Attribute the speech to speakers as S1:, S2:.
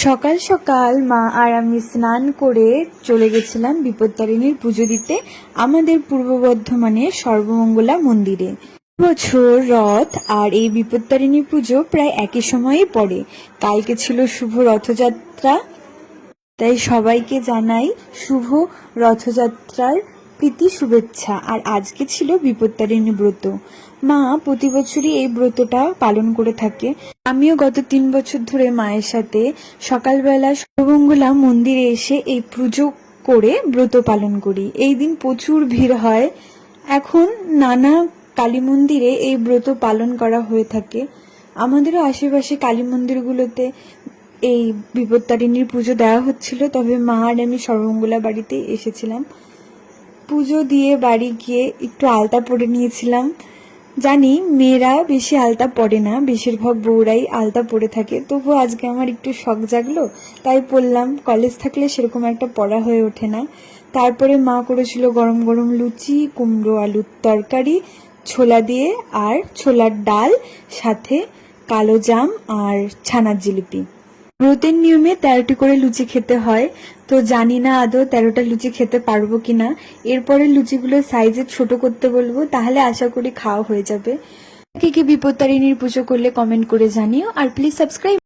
S1: সকাল সকাল মা আর আমি স্নান করে চলে গেছিলাম বিপত্তারিণীর পুজো দিতে আমাদের পূর্ব বর্ধমানে সর্বমঙ্গলা মন্দিরে। বছর রথ আর এই বিপত্তারিণী পুজো প্রায় একই সময়ে পড়ে। কালকে ছিল শুভ রথযাত্রা, তাই সবাইকে জানাই শুভ রথযাত্রার প্রীতি শুভেচ্ছা। আর আজকে ছিল বিপত্তারিণী ব্রত। মা প্রতি বছরই এই ব্রতটা পালন করে থাকে। আমিও গত 3 বছর ধরে মায়ের সাথে সকালবেলা সর্বমঙ্গলা মন্দিরে এসে এই পুজো করে ব্রত পালন করি। এই দিন প্রচুর ভিড় হয়। এখন নানা কালী মন্দিরে এই ব্রত পালন করা হয়ে থাকে। আমাদেরও আশেপাশে কালী মন্দিরগুলোতে এই বিপত্তারিণীর পুজো দেওয়া হচ্ছিল, তবে মা আর আমি সর্বমঙ্গলা বাড়িতে এসেছিলাম। পুজো দিয়ে বাড়ি গিয়ে একটু আলতা পরে নিয়েছিলাম। জানি মেয়েরা বেশি আলতা পরে না, বেশিরভাগ বউরাই আলতা পরে থাকে, তবুও আজকে আমার একটু শখ জাগলো, তাই পরলাম। কলেজ থাকলে সেরকম একটা পড়া হয়ে ওঠে না। তারপরে মা করেছিল গরম গরম লুচি, কুমড়ো আলুর তরকারি, ছোলা দিয়ে আর ছোলার ডাল, সাথে কালো জাম আর ছানার জিলিপি। ব্রতের নিয়মে 13টি করে লুচি খেতে হয়, তো জানি না আদৌ 13টা লুচি খেতে পারবো কিনা। এরপরে লুচিগুলো সাইজে ছোট করতে বলবো, তাহলে আশা করি খাওয়া হয়ে যাবে। কে কে বিপত্তারিণীর পুজো করলে কমেন্ট করে জানিও, আর প্লিজ সাবস্ক্রাইব।